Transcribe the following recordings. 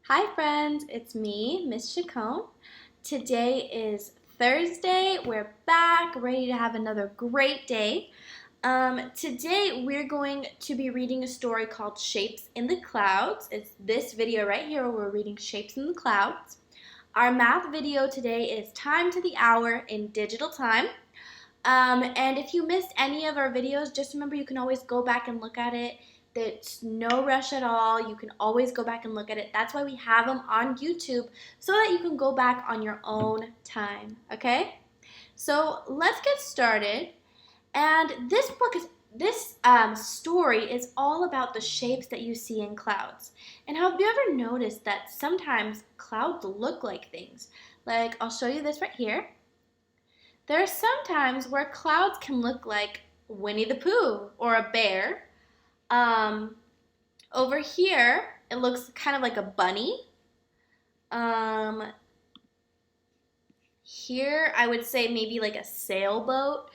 Hi friends, it's me, Miss Chacon. Today is Thursday. We're back, ready to have another great day. Today we're going to be reading a story called Shapes in the Clouds. It's this video right here where we're reading Shapes in the Clouds. Our math video today is Time to the Hour in Digital Time. And if you missed any of our videos, just remember you can always go back and look at it. There's no rush at all. You can always go back and look at it. That's why we have them on YouTube so that you can go back on your own time, okay? So let's get started. And this story is all about the shapes that you see in clouds. And have you ever noticed that sometimes clouds look like things? Like, I'll show you this right here. There are some times where clouds can look like Winnie the Pooh or a bear. Over here, it looks kind of like a bunny. Here, I would say maybe like a sailboat.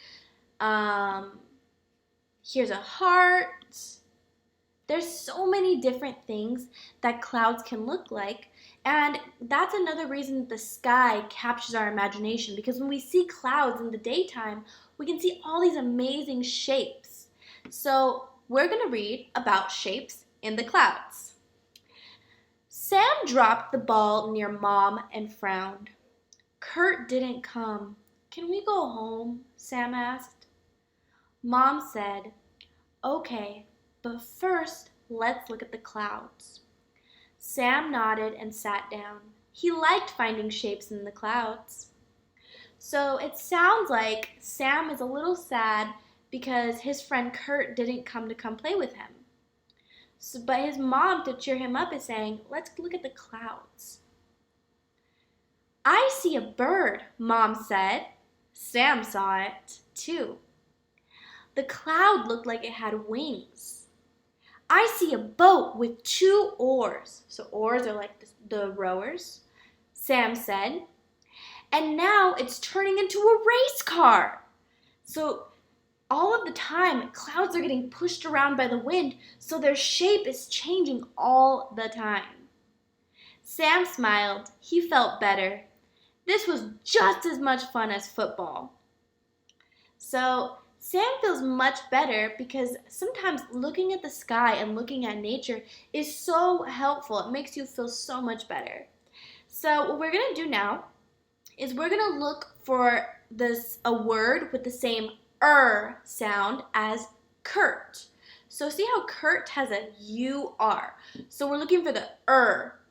Here's a heart. There's so many different things that clouds can look like. And that's another reason that the sky captures our imagination, because when we see clouds in the daytime, we can see all these amazing shapes. So we're going to read about shapes in the clouds. Sam dropped the ball near Mom and frowned. Kurt didn't come. Can we go home? Sam asked. Mom said, okay, but first let's look at the clouds. Sam nodded and sat down. He liked finding shapes in the clouds. So it sounds like Sam is a little sad because his friend Kurt didn't come play with him. But his mom, to cheer him up, is saying, let's look at the clouds. I see a bird, Mom said. Sam saw it, too. The cloud looked like it had wings. I see a boat with 2 oars. So oars are like the rowers, Sam said. And now it's turning into a race car. So all of the time, clouds are getting pushed around by the wind, so their shape is changing all the time. Sam smiled. He felt better. This was just as much fun as football. So Sam feels much better because sometimes looking at the sky and looking at nature is so helpful. It makes you feel so much better. So what we're going to do now is we're going to look for a word with the same sound as Kurt. So see how Kurt has a U-R. So we're looking for the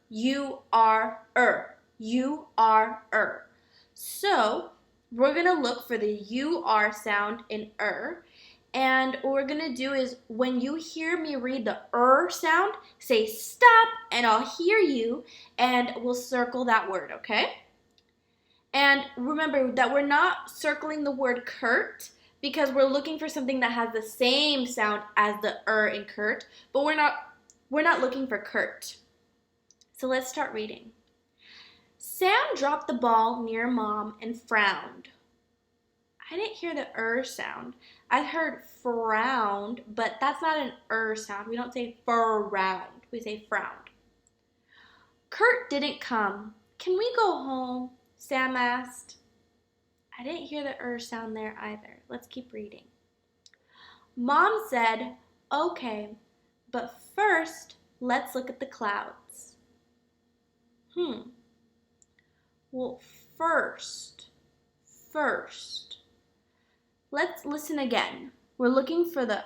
U-R. U-R. So we're going to look for the U-R sound in and what we're going to do is when you hear me read the sound, say stop and I'll hear you and we'll circle that word, okay? And remember that we're not circling the word Kurt because we're looking for something that has the same sound as the in Kurt, but we're not looking for Kurt. So let's start reading. Sam dropped the ball near Mom and frowned. I didn't hear the sound. I heard frowned, but that's not an sound. We don't say frowned. We say frowned. Kurt didn't come. Can we go home? Sam asked. I didn't hear the sound there either. Let's keep reading. Mom said, okay, but first let's look at the clouds. Well, first. Let's listen again. We're looking for the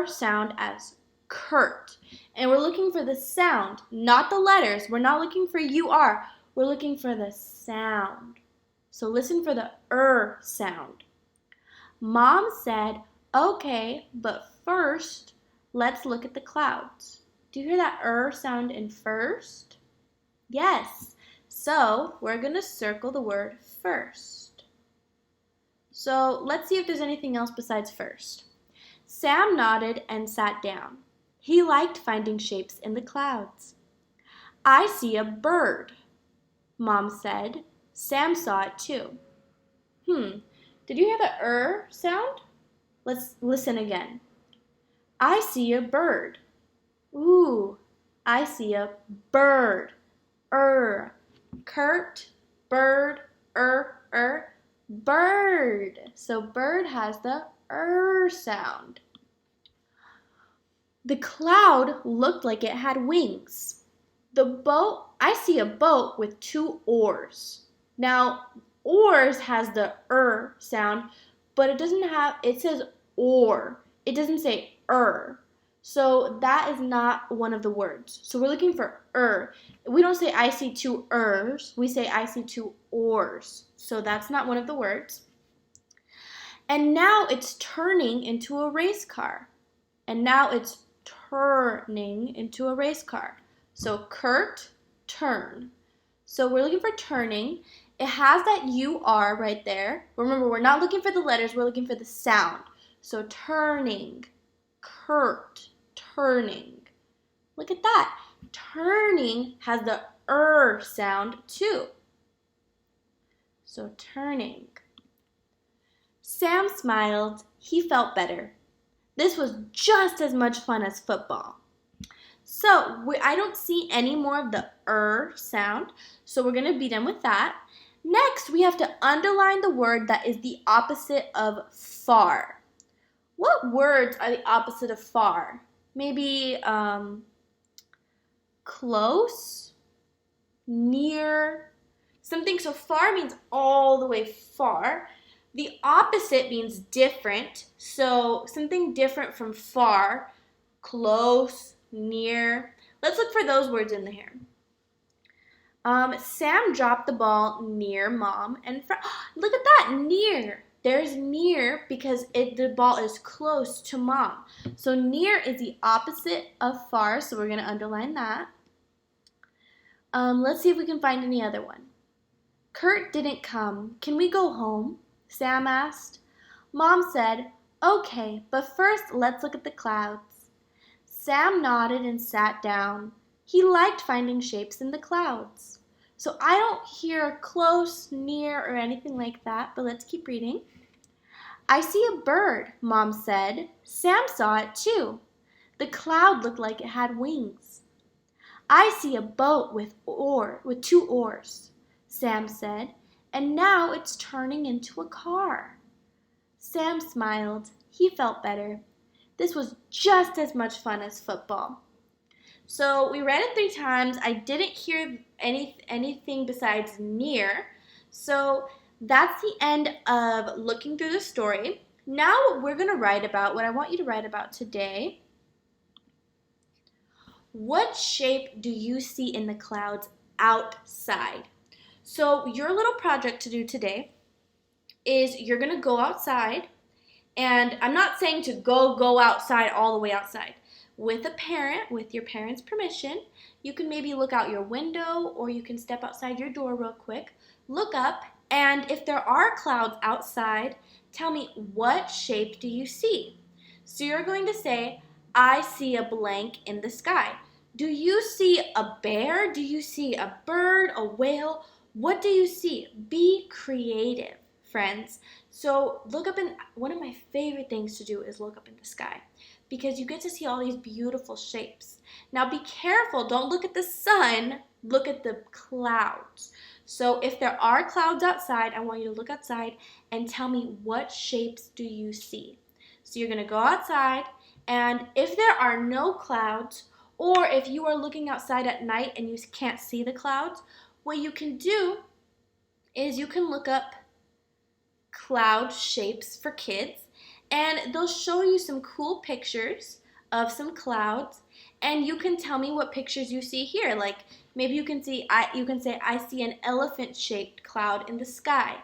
sound as Kurt. And we're looking for the sound, not the letters. We're not looking for UR. We're looking for the sound. So listen for the sound. Mom said, okay, but first, let's look at the clouds. Do you hear that sound in first? Yes. So we're going to circle the word first. So let's see if there's anything else besides first. Sam nodded and sat down. He liked finding shapes in the clouds. I see a bird, Mom said. Sam saw it too. Did you hear the sound? Let's listen again. I see a bird. Ooh, I see a bird. Kurt, bird, bird. So bird has the sound. The cloud looked like it had wings. I see a boat with two oars. Now, oars has the sound, but it says or. It doesn't say So that is not one of the words. So we're looking for We don't say I see two we say I see two oars. So that's not one of the words. And now it's turning into a race car. So Kurt, turn. So we're looking for turning. It has that UR right there. Remember, we're not looking for the letters, we're looking for the sound. So turning, Kurt, turning. Look at that. Turning has the sound too. So turning. Sam smiled. He felt better. This was just as much fun as football. So I don't see any more of the sound, so we're going to be done with that. Next, we have to underline the word that is the opposite of far. What words are the opposite of far? Maybe close, near, something. So far means all the way far. The opposite means different. So something different from far, close, near. Let's look for those words in here. Sam dropped the ball near mom and look at that, near. There's near because the ball is close to mom. So near is the opposite of far, so we're going to underline that. Let's see if we can find any other one. Kurt didn't come. Can we go home? Sam asked. Mom said, okay, but first let's look at the clouds. Sam nodded and sat down. He liked finding shapes in the clouds. So I don't hear close, near, or anything like that, but let's keep reading. I see a bird, Mom said. Sam saw it too. The cloud looked like it had wings. I see a boat with two oars, Sam said, and now it's turning into a car. Sam smiled. He felt better. This was just as much fun as football. So we read it 3 times. I didn't hear anything besides near. So that's the end of looking through the story. Now we're going to write about what I want you to write about today. What shape do you see in the clouds outside? So your little project to do today is you're going to go outside, and I'm not saying to go outside all the way outside. With a parent, with your parent's permission, you can maybe look out your window or you can step outside your door real quick, look up, and if there are clouds outside, tell me what shape do you see? So you're going to say, I see a blank in the sky. Do you see a bear? Do you see a bird, a whale? What do you see? Be creative, friends. So look up one of my favorite things to do is look up in the sky because you get to see all these beautiful shapes. Now be careful, don't look at the sun, look at the clouds. So if there are clouds outside, I want you to look outside and tell me what shapes do you see. So you're gonna go outside, and if there are no clouds, or if you are looking outside at night and you can't see the clouds, what you can do is you can look up cloud shapes for kids, and they'll show you some cool pictures of some clouds, and you can tell me what pictures you see here. Like maybe you can say I see an elephant-shaped cloud in the sky.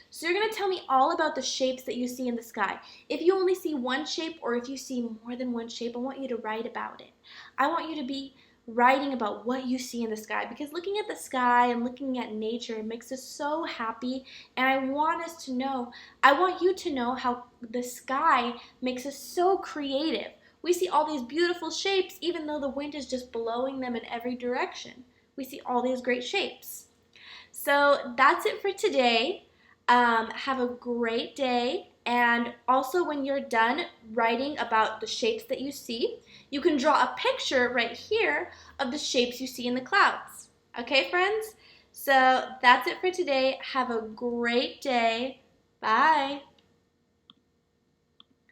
So you're going to tell me all about the shapes that you see in the sky. If you only see one shape or if you see more than one shape, I want you to write about it. I want you to be writing about what you see in the sky, because looking at the sky and looking at nature makes us so happy, and I want you to know how the sky makes us so creative. We see all these beautiful shapes even though the wind is just blowing them in every direction. We see all these great shapes. So that's it for today. Have a great day, And also when you're done writing about the shapes that you see, you can draw a picture right here of the shapes you see in the clouds. Okay, friends? So that's it for today. Have a great day. Bye.